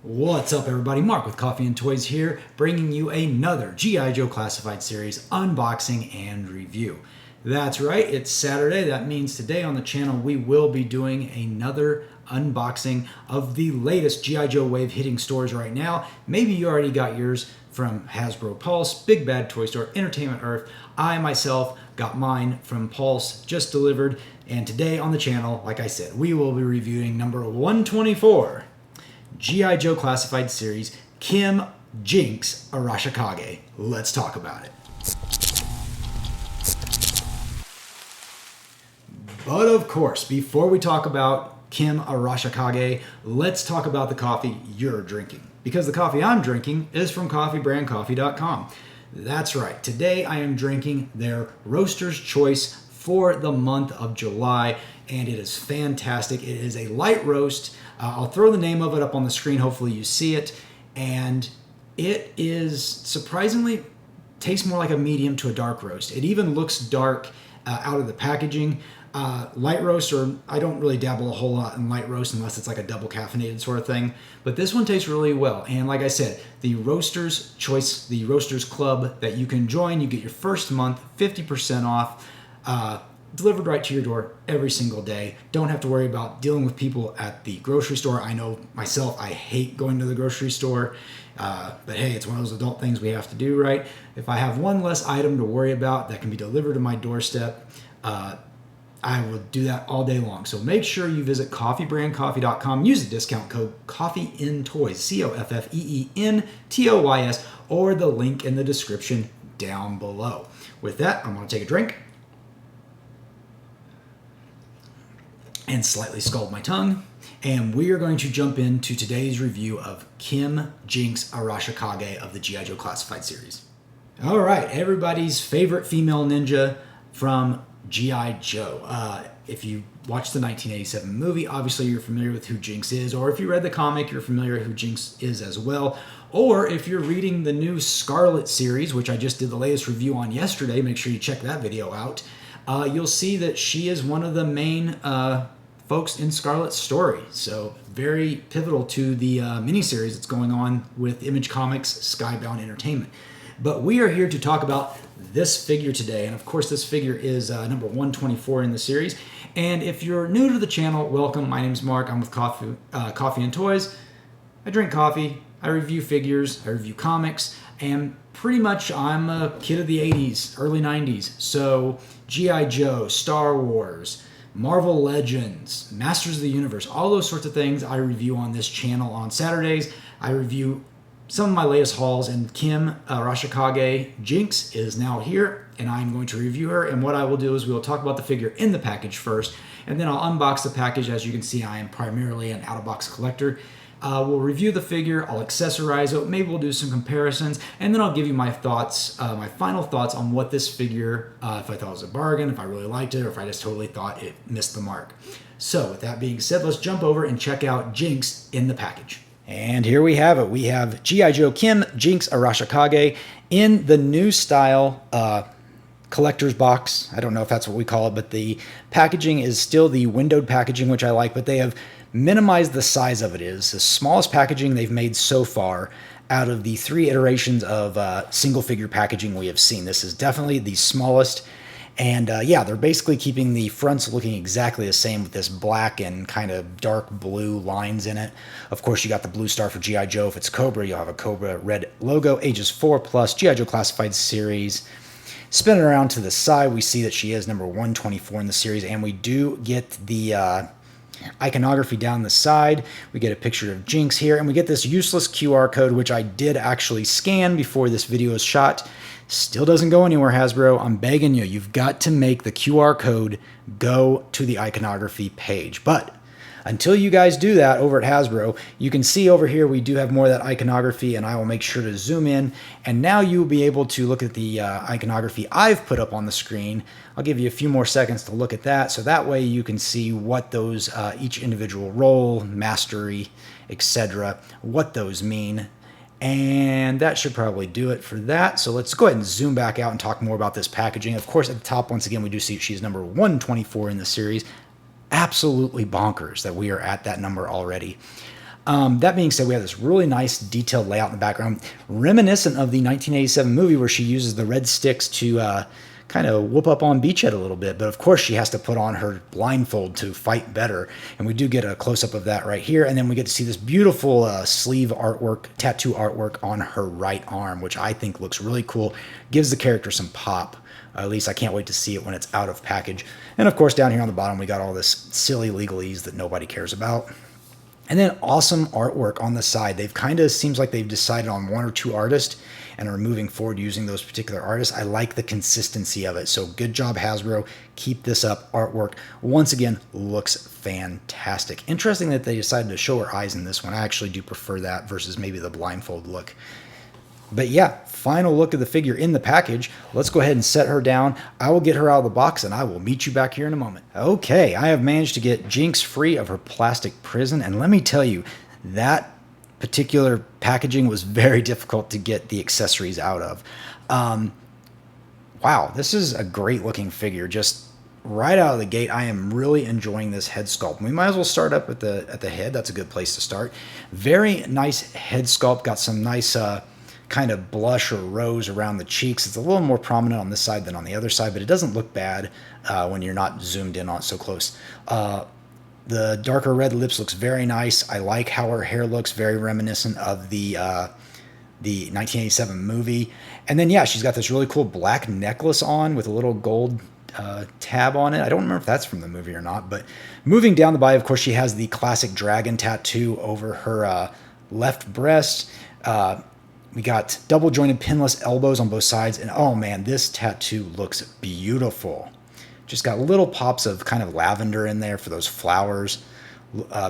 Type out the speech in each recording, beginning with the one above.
What's up, everybody? Mark with Coffee&Toys here, bringing you another G.I. Joe Classified Series unboxing and review. That's right, it's Saturday. That means today on the channel we will be doing another unboxing of the latest G.I. Joe wave hitting stores right now. Maybe you already got yours from Hasbro Pulse, Big Bad Toy Store, Entertainment Earth. I myself got mine from Pulse, just delivered. And today on the channel, like I said, we will be reviewing number 124. G.I. Joe Classified Series, Kim Jinx Arashikage. Let's talk about it. But of course, before we talk about Kim Arashikage, let's talk about the coffee you're drinking. Because the coffee I'm drinking is from coffeebrandcoffee.com. That's right, today I am drinking their Roaster's Choice for the month of July, and it is fantastic. It is a light roast. I'll throw the name of it up on the screen. Hopefully you see it. And it is surprisingly tastes more like a medium to a dark roast. It even looks dark out of the packaging. Light roast, or I don't really dabble a whole lot in light roast unless it's like a double caffeinated sort of thing. But this one tastes really well. And like I said, the Roaster's Choice, the Roaster's Club that you can join, you get your first month 50% off. Delivered right to your door every single day. Don't have to worry about dealing with people at the grocery store. I know myself, I hate going to the grocery store, but hey, it's one of those adult things we have to do, right? If I have one less item to worry about that can be delivered to my doorstep, I will do that all day long. So make sure you visit coffeebrandcoffee.com. Use the discount code Coffee&Toys, COFFEENTOYS, or the link in the description down below. With that, I'm going to take a drink and slightly scald my tongue, and we are going to jump into today's review of Kim Jinx Arashikage of the G.I. Joe Classified Series. All right, everybody's favorite female ninja from G.I. Joe. If you watched the 1987 movie, obviously you're familiar with who Jinx is, or if you read the comic, you're familiar who Jinx is as well. Or if you're reading the new Scarlet series, which I just did the latest review on yesterday, make sure you check that video out. You'll see that she is one of the main folks in Scarlet's story. So very pivotal to the miniseries that's going on with Image Comics Skybound Entertainment. But we are here to talk about this figure today. And of course, this figure is number 124 in the series. And if you're new to the channel, welcome. My name's Mark. I'm with Coffee&Toys. I drink coffee. I review figures. I review comics. And pretty much I'm a kid of the 80s, early 90s. So G.I. Joe, Star Wars, Marvel Legends, Masters of the Universe, all those sorts of things I review on this channel on Saturdays. I review some of my latest hauls, and Kim Arashikage Jinx is now here, and I'm going to review her. And what I will do is we will talk about the figure in the package first, and then I'll unbox the package. As you can see, I am primarily an out-of-box collector. We'll review the figure, I'll accessorize it, maybe we'll do some comparisons, and then I'll give you my thoughts, my final thoughts on what this figure, if I thought it was a bargain, if I really liked it, or if I just totally thought it missed the mark. So with that being said, let's jump over and check out Jinx in the package. And here we have it. We have G.I. Joe Kim Jinx Arashikage in the new style collector's box. I don't know if that's what we call it, but the packaging is still the windowed packaging, which I like, but they have minimized the size of it. Is the smallest packaging they've made so far out of the 3 iterations of single figure packaging we have seen. This is definitely the smallest. And yeah, they're basically keeping the fronts looking exactly the same with this black and kind of dark blue lines in it. Of course, you got the blue star for G.I. Joe. If it's Cobra, you'll have a Cobra red logo, ages 4+, G.I. Joe Classified Series. Spinning around to the side, we see that she is number 124 in the series, and we do get the iconography down the side. We get a picture of Jinx here, and we get this useless QR code, which I did actually scan before this video is shot. Still doesn't go anywhere, Hasbro. I'm begging you. You've got to make the QR code go to the iconography page. But until you guys do that over at Hasbro, you can see over here we do have more of that iconography, and I will make sure to zoom in. And now you'll be able to look at the iconography I've put up on the screen. I'll give you a few more seconds to look at that, so that way you can see what those, each individual role, mastery, etc., what those mean. And that should probably do it for that. So let's go ahead and zoom back out and talk more about this packaging. Of course, at the top, once again, we do see she's number 124 in the series. Absolutely bonkers that we are at that number already. That being said, we have this really nice detailed layout in the background, reminiscent of the 1987 movie where she uses the red sticks to kind of whoop up on Beachhead a little bit. But of course, she has to put on her blindfold to fight better. And we do get a close-up of that right here. And then we get to see this beautiful sleeve artwork, tattoo artwork on her right arm, which I think looks really cool. Gives the character some pop. At least I can't wait to see it when it's out of package. And of course, down here on the bottom, we got all this silly legalese that nobody cares about. And then awesome artwork on the side. They've kind of seems like they've decided on one or two artists and are moving forward using those particular artists. I like the consistency of it. So good job, Hasbro. Keep this up. Artwork, once again, looks fantastic. Interesting that they decided to show her eyes in this one. I actually do prefer that versus maybe the blindfold look. But yeah, final look of the figure in the package. Let's go ahead and set her down. I will get her out of the box and I will meet you back here in a moment. Okay, I have managed to get Jinx free of her plastic prison. And let me tell you, that particular packaging was very difficult to get the accessories out of. Wow, this is a great looking figure. Just right out of the gate, I am really enjoying this head sculpt. We might as well start up at the head. That's a good place to start. Very nice head sculpt. Got some nice kind of blush or rose around the cheeks. It's a little more prominent on this side than on the other side, but it doesn't look bad when you're not zoomed in on it so close. The darker red lips looks very nice. I like how her hair looks, very reminiscent of the 1987 movie. And then, yeah, she's got this really cool black necklace on with a little gold tab on it. I don't remember if that's from the movie or not, but moving down the body, of course, she has the classic dragon tattoo over her left breast. We got double jointed pinless elbows on both sides. And oh man, this tattoo looks beautiful. Just got little pops of kind of lavender in there for those flowers,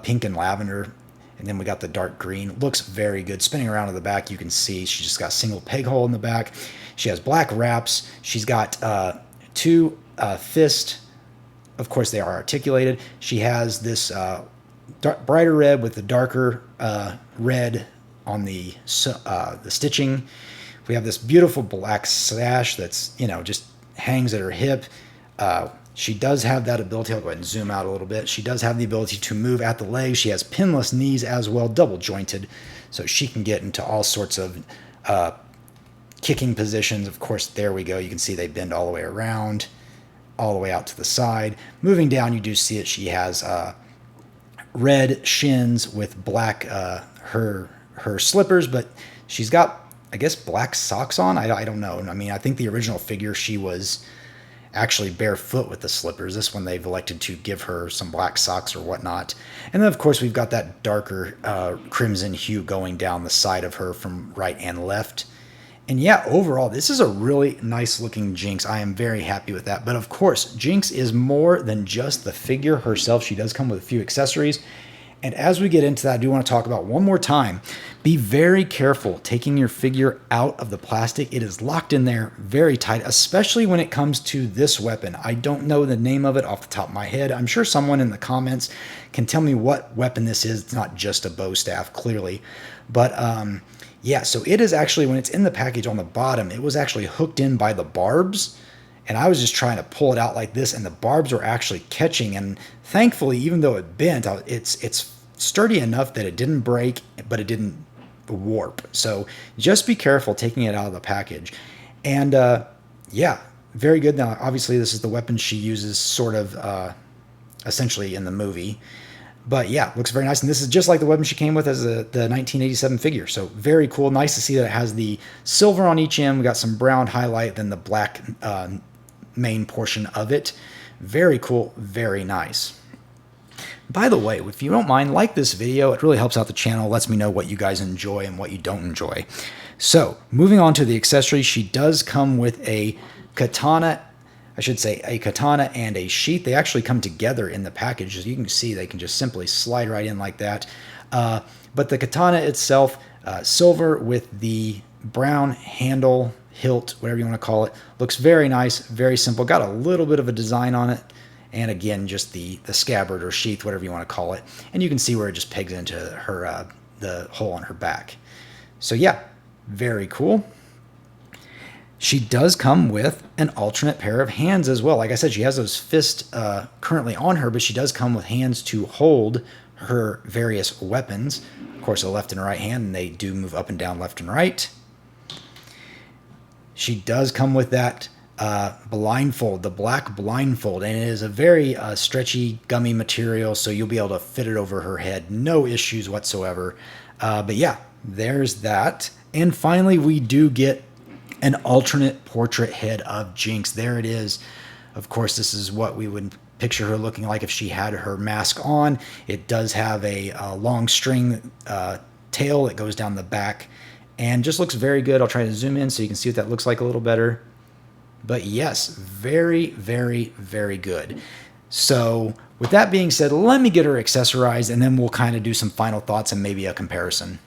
pink and lavender. And then we got the dark green. Looks very good. Spinning around to the back, you can see she just got a single peg hole in the back. She has black wraps. She's got two fists. Of course, they are articulated. She has this brighter red with the darker red on the stitching. We have this beautiful black sash that's, just hangs at her hip. She does have that ability. I'll go ahead and zoom out a little bit. She does have the ability to move at the legs. She has pinless knees as well, double jointed, so she can get into all sorts of kicking positions. Of course, there we go. You can see they bend all the way around, all the way out to the side. Moving down, you do see it. She has red shins with black her slippers, but she's got, I guess, black socks on. I don't know. I mean, I think the original figure, she was actually barefoot with the slippers. This one, they've elected to give her some black socks or whatnot. And then, of course, we've got that darker crimson hue going down the side of her from right and left. And yeah, overall, this is a really nice looking Jinx. I am very happy with that. But of course, Jinx is more than just the figure herself. She does come with a few accessories. And as we get into that, I do want to talk about one more time. Be very careful taking your figure out of the plastic. It is locked in there very tight, especially when it comes to this weapon. I don't know the name of it off the top of my head. I'm sure someone in the comments can tell me what weapon this is. It's not just a bow staff, clearly. But yeah, so it is actually, when it's in the package on the bottom, it was actually hooked in by the barbs. And I was just trying to pull it out like this, and the barbs were actually catching. And thankfully, even though it bent, it's sturdy enough that it didn't break, but it didn't warp. So just be careful taking it out of the package. And yeah, very good. Now, obviously, this is the weapon she uses sort of essentially in the movie. But yeah, looks very nice. And this is just like the weapon she came with as the 1987 figure. So very cool. Nice to see that it has the silver on each end. We got some brown highlight, then the black main portion of it. Very cool. Very nice. By the way, if you don't mind, like this video. It really helps out the channel, lets me know what you guys enjoy and what you don't enjoy. So, moving on to the accessories, she does come with a katana, I should say a katana and a sheath. They actually come together in the package. As you can see, they can just simply slide right in like that. But the katana itself, silver with the brown handle, hilt, whatever you want to call it, looks very nice, very simple. Got a little bit of a design on it. And again, just the scabbard or sheath, whatever you want to call it. And you can see where it just pegs into her the hole on her back. So yeah, very cool. She does come with an alternate pair of hands as well. Like I said, she has those fists currently on her, but she does come with hands to hold her various weapons. Of course, a left and right hand, and they do move up and down, left and right. She does come with that blindfold, the black blindfold, and it is a very stretchy, gummy material, so you'll be able to fit it over her head. No issues whatsoever. But yeah, there's that. And finally, we do get an alternate portrait head of Jinx. There it is. Of course, this is what we would picture her looking like if she had her mask on. It does have a long string tail that goes down the back and just looks very good. I'll try to zoom in so you can see what that looks like a little better. But yes, very, very, very good. So with that being said, let me get her accessorized and then we'll kind of do some final thoughts and maybe a comparison.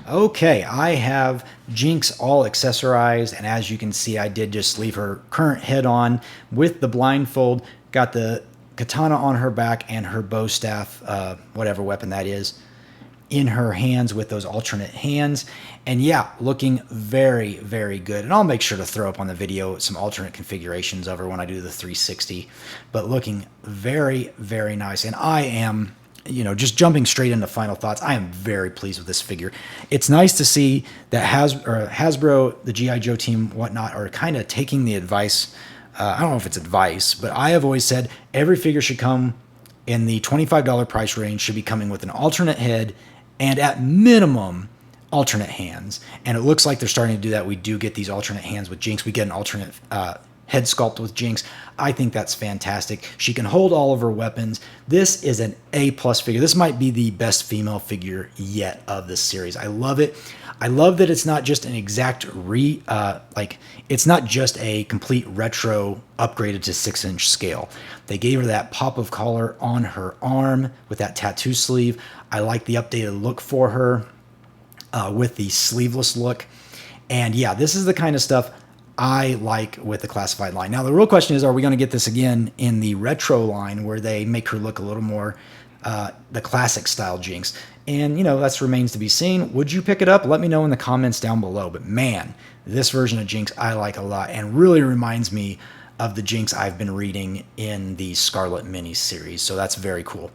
Okay, I have Jinx all accessorized, and as you can see, I did just leave her current head on with the blindfold, got the katana on her back and her bow staff, whatever weapon that is, in her hands with those alternate hands. And yeah, looking very, very good. And I'll make sure to throw up on the video some alternate configurations of her when I do the 360, but looking very, very nice. And I am, just jumping straight into final thoughts, I am very pleased with this figure. It's nice to see that Hasbro, the G.I. Joe team, whatnot, are kind of taking the advice. I don't know if it's advice, but I have always said every figure should come in the $25 price range, should be coming with an alternate head and at minimum alternate hands. And it looks like they're starting to do that. We do get these alternate hands with Jinx. We get an alternate head sculpt with Jinx. I think that's fantastic. She can hold all of her weapons. This is an A+ figure. This might be the best female figure yet of this series. I love it. I love that it's not just an exact it's not just a complete retro upgraded to 6-inch scale. They gave her that pop of color on her arm with that tattoo sleeve. I like the updated look for her with the sleeveless look. And yeah, this is the kind of stuff I like with the classified line. Now, the real question is, are we going to get this again in the retro line where they make her look a little more the classic style Jinx? And, that remains to be seen. Would you pick it up? Let me know in the comments down below. But man, this version of Jinx I like a lot and really reminds me of the Jinx I've been reading in the Scarlet Mini series. So that's very cool.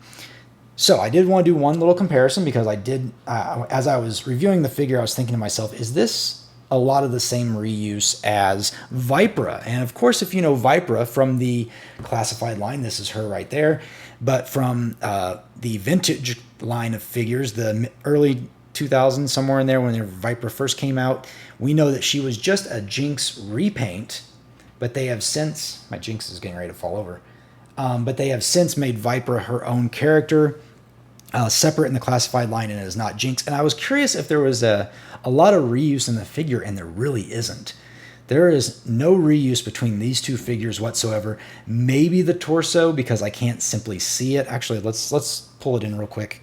So I did want to do one little comparison because I did, as I was reviewing the figure, I was thinking to myself, is this a lot of the same reuse as Vipra? And of course, if you know Vipra from the classified line, this is her right there. But from the vintage line of figures, the early 2000s, somewhere in there when Vipra first came out, we know that she was just a Jinx repaint, but they have since, my Jinx is getting ready to fall over, but they have since made Vipra her own character, separate in the classified line, and it is not Jinx. And I was curious if there was a lot of reuse in the figure, and there really isn't. There is no reuse between these two figures whatsoever. Maybe the torso, because I can't simply see it. Actually, let's pull it in real quick.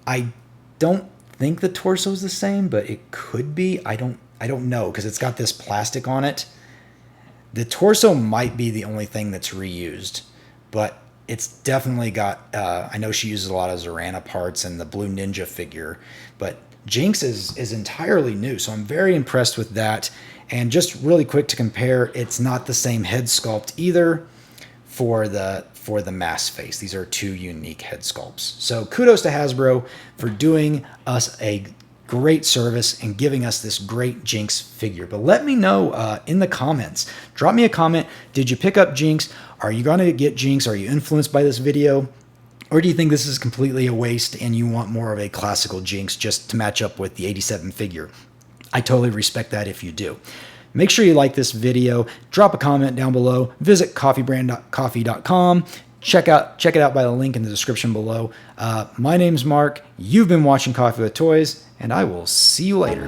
I don't think the torso is the same, but it could be. I don't know, because it's got this plastic on it. The torso might be the only thing that's reused, but it's definitely got, I know she uses a lot of Zorana parts and the Blue Ninja figure, but Jinx is entirely new, so I'm very impressed with that. And just really quick to compare, it's not the same head sculpt either for the mask face. These are two unique head sculpts. So kudos to Hasbro for doing us a great service and giving us this great Jinx figure. But let me know in the comments. Drop me a comment. Did you pick up Jinx? Are you going to get Jinx? Are you influenced by this video? Or do you think this is completely a waste and you want more of a classical Jinx just to match up with the 87 figure? I totally respect that if you do. Make sure you like this video. Drop a comment down below. Visit coffeebrand.coffee.com. Check it out by the link in the description below. My name's Mark. You've been watching Coffee with Toys, and I will see you later.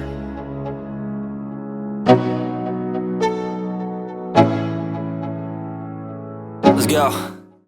Let's go.